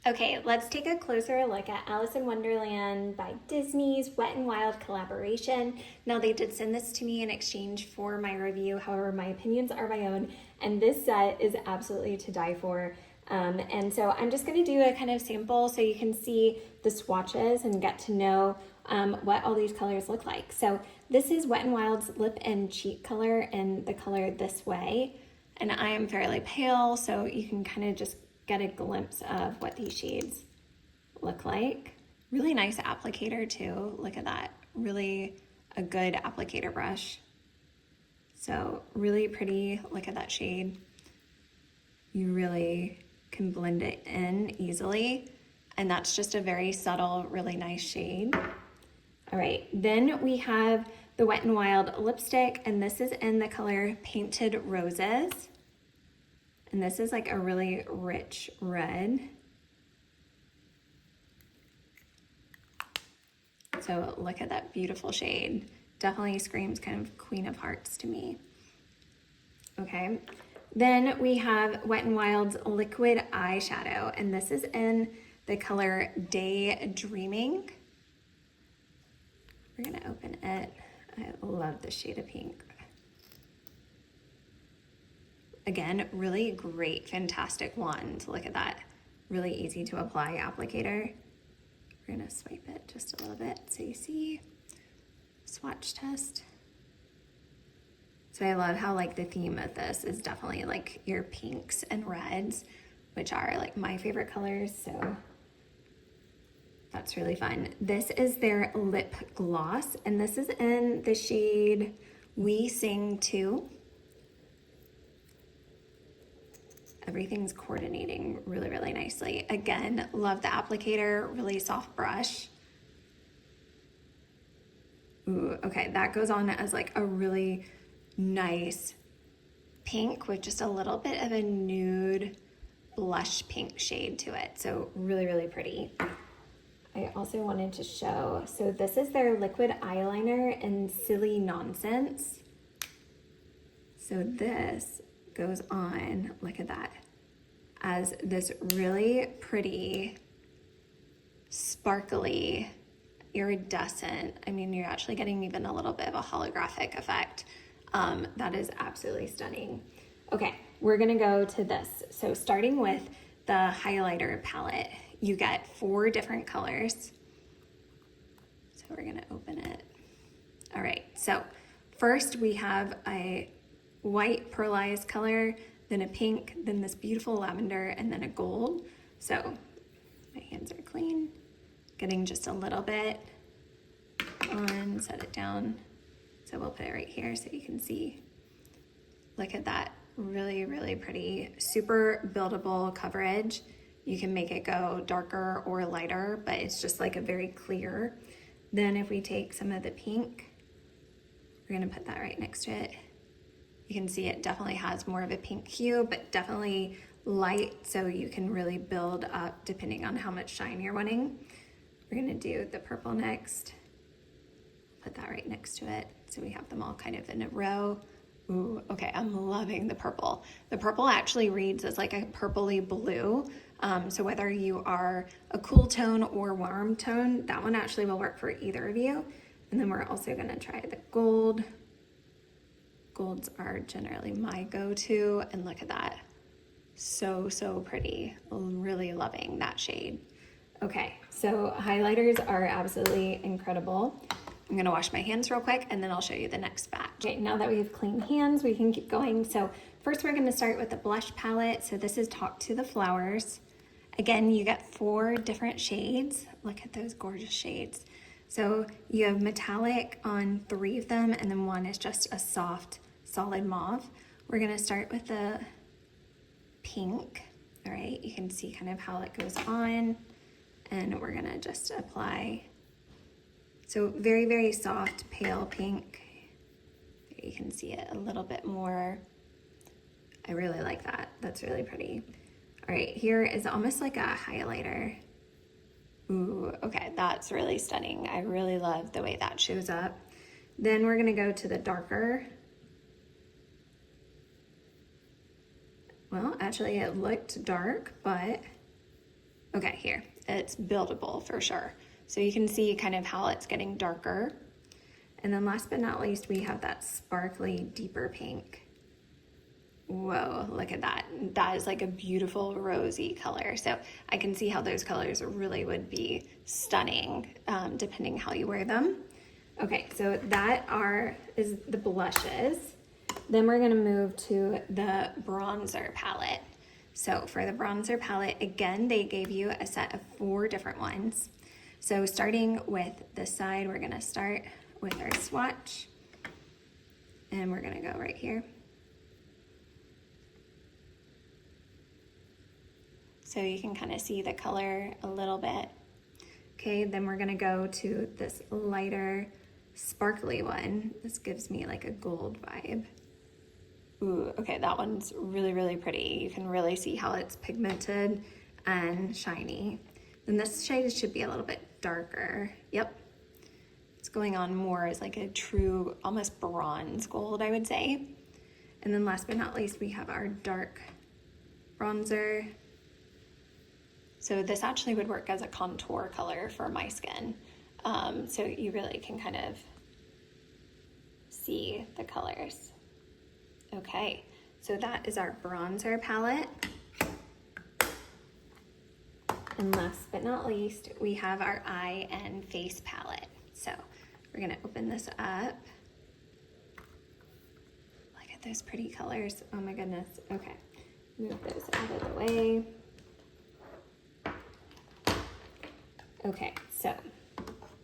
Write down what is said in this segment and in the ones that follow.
Okay, let's take a closer look at Alice in Wonderland by Disney's Wet n Wild collaboration. Now, they did send this to me in exchange for my review. However, my opinions are my own, and this set is absolutely to die for. And so I'm just going to do a kind of sample so you can see the swatches and get to know what all these colors look like. So this is Wet n Wild's lip and cheek color in the color This Way. And I am fairly pale, so you can kind of just get a glimpse of what these shades look like. Really nice applicator too. Look at that. Really a good applicator brush. So really pretty. Look at that shade. You really can blend it in easily. And that's just a very subtle, really nice shade. All right, then we have the Wet n Wild lipstick, and this is in the color Painted Roses. And this is like a really rich red. So look at that beautiful shade. Definitely screams kind of Queen of Hearts to me. Okay, then we have Wet n Wild's liquid eyeshadow, and this is in the color Daydreaming. We're gonna open it. I love this shade of pink. Again, really great, fantastic wand. Look at that. Really easy to apply applicator. We're gonna swipe it just a little bit so you see. Swatch test. So I love how like the theme of this is definitely like your pinks and reds, which are like my favorite colors, so that's really fun. This is their lip gloss, and this is in the shade We Sing Too. Everything's coordinating really, really nicely. Again, love the applicator, really soft brush. Ooh, okay, that goes on as like a really nice pink with just a little bit of a nude blush pink shade to it. So really, really pretty. I also wanted to show, so this is their liquid eyeliner in Silly Nonsense. So this goes on, look at that, as this really pretty, sparkly, iridescent, I mean, you're actually getting even a little bit of a holographic effect. That is absolutely stunning. Okay, we're gonna go to this. So starting with the highlighter palette, you get 4 different colors. So we're gonna open it. All right, so first we have a white pearlized color, then a pink, then this beautiful lavender, and then a gold. So my hands are clean. Getting just a little bit on, set it down. So we'll put it right here so you can see. Look at that, really, really pretty, super buildable coverage. You can make it go darker or lighter, but it's just like a very clear. Then if we take some of the pink, we're gonna put that right next to it. You can see it definitely has more of a pink hue, but definitely light, so you can really build up depending on how much shine you're wanting. We're gonna do the purple next. Put that right next to it, so we have them all kind of in a row. Ooh, okay, I'm loving the purple. The purple actually reads as like a purpley blue. So whether you are a cool tone or warm tone, that one actually will work for either of you. And then we're also gonna try the gold. Golds are generally my go-to, and look at that. So, so pretty. Really loving that shade. Okay, so highlighters are absolutely incredible. I'm gonna wash my hands real quick and then I'll show you the next batch. Okay, now that we have clean hands, we can keep going. So first we're gonna start with the blush palette. So this is Talk to the Flowers. Again, you get 4 different shades. Look at those gorgeous shades. So you have metallic on 3 of them, and then 1 is just a soft, solid mauve. We're gonna start with the pink. All right, you can see kind of how it goes on, and we're gonna just apply. So very, very soft, pale pink. There you can see it a little bit more. I really like that. That's really pretty. All right, here is almost like a highlighter. Ooh, okay, that's really stunning. I really love the way that shows up. Then we're gonna go to the darker. Well, actually it looked dark, but Okay, here, it's buildable for sure. So you can see kind of how it's getting darker. And then last but not least, we have that sparkly, deeper pink. Whoa, look at that. That is like a beautiful rosy color. So I can see how those colors really would be stunning depending how you wear them. Okay, so that is the blushes. Then we're gonna move to the bronzer palette. So for the bronzer palette, again, they gave you a set of 4 different ones. So starting with this side, we're gonna start with our swatch. And we're gonna go right here. So you can kind of see the color a little bit. Okay, then we're gonna go to this lighter, sparkly one. This gives me like a gold vibe. Ooh, okay, that one's really, really pretty. You can really see how it's pigmented and shiny. Then this shade should be a little bit darker. Yep, it's going on more as like a true, almost bronze gold, I would say. And then last but not least, we have our dark bronzer. So this actually would work as a contour color for my skin. So you really can kind of see the colors. Okay, so that is our bronzer palette. And last but not least, we have our eye and face palette. So we're gonna open this up. Look at those pretty colors. Oh my goodness. Okay, move those out of the way. Okay, so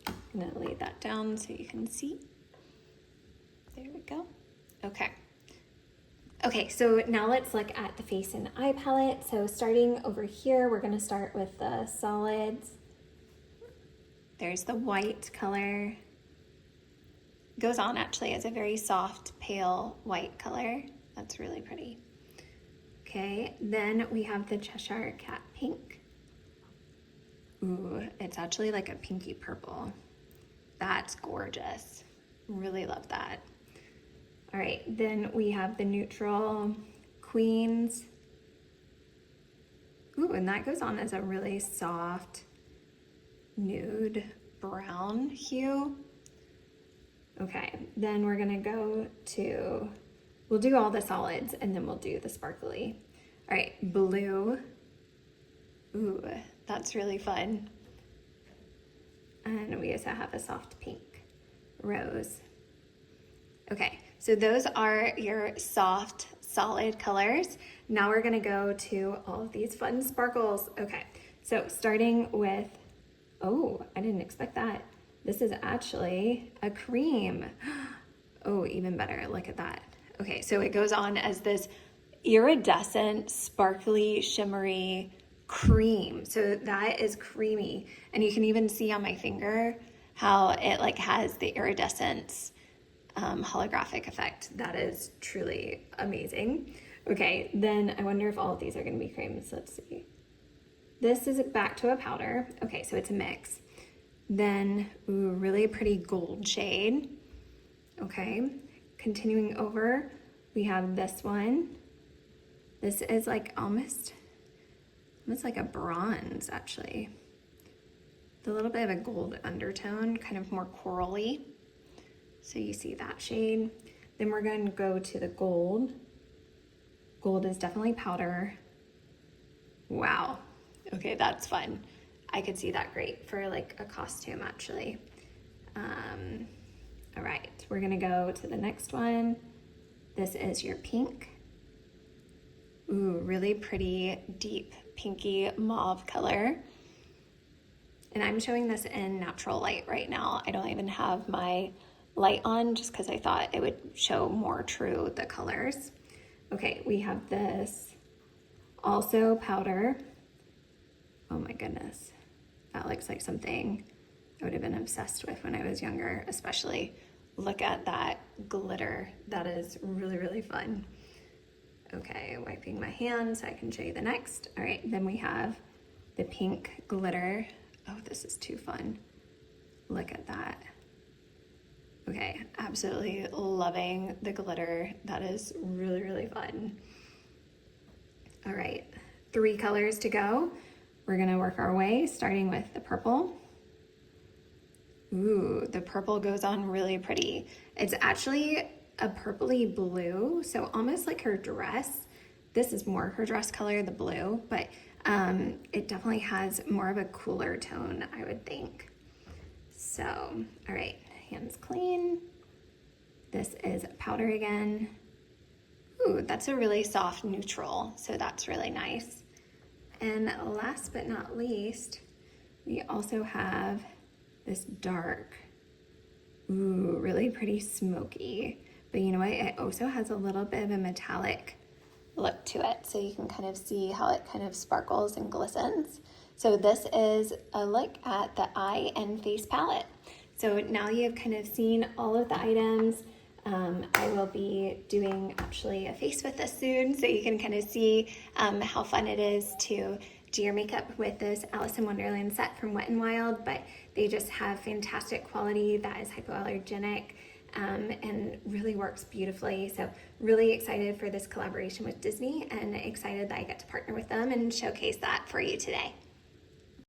I'm gonna lay that down so you can see. There we go. Okay. Okay, so now let's look at the face and eye palette. So starting over here, we're gonna start with the solids. There's the white color. Goes on actually as a very soft, pale white color. That's really pretty. Okay, then we have the Cheshire Cat pink. Ooh, it's actually like a pinky purple. That's gorgeous. Really love that. All right, then we have the neutral Queens. Ooh, and that goes on as a really soft nude brown hue. Okay, then we're gonna we'll do all the solids and then we'll do the sparkly. All right, blue. Ooh, that's really fun. And we also have a soft pink, rose. Okay, so those are your soft, solid colors. Now we're gonna go to all of these fun sparkles. Okay, so starting with, oh, I didn't expect that. This is actually a cream. Oh, even better, look at that. Okay, so it goes on as this iridescent, sparkly, shimmery cream. So that is creamy. And you can even see on my finger how it like has the iridescence holographic effect. That is truly amazing. Okay, then I wonder if all of these are gonna be creams. Let's see. This is back to a powder. Okay, so it's a mix. Then, ooh, really pretty gold shade. Okay, continuing over, we have this one. This is like almost like a bronze actually. With a little bit of a gold undertone, kind of more corally. So you see that shade. Then we're going to go to the gold. Gold is definitely powder. Wow. Okay, that's fun. I could see that great for like a costume actually. All right, we're gonna go to the next one. This is your pink. Ooh, really pretty, deep, pinky mauve color. And I'm showing this in natural light right now. I don't even have my light on just because I thought it would show more true the colors. Okay, we have this also powder. Oh my goodness. That looks like something I would have been obsessed with when I was younger, especially look at that glitter. That is really, really fun. Okay, wiping my hands so I can show you the next. All right, then we have the pink glitter. Oh, this is too fun. Look at that. Okay, absolutely loving the glitter. That is really, really fun. All right, 3 colors to go. we're gonna work our way, starting with the purple. Ooh, the purple goes on really pretty. It's actually a purpley blue, so almost like her dress. This is more her dress color, the blue, but it definitely has more of a cooler tone, I would think. So, all right, hands clean. This is powder again. Ooh, that's a really soft neutral, so that's really nice. And last but not least, we also have this dark, ooh, really pretty smoky. But you know what, it also has a little bit of a metallic look to it, so you can kind of see how it kind of sparkles and glistens. So this is a look at the eye and face palette. So now you've kind of seen all of the items. I will be doing actually a face with this soon, so you can kind of see how fun it is to do your makeup with this Alice in Wonderland set from Wet n Wild, but they just have fantastic quality that is hypoallergenic and really works beautifully. So really excited for this collaboration with Disney and excited that I get to partner with them and showcase that for you today.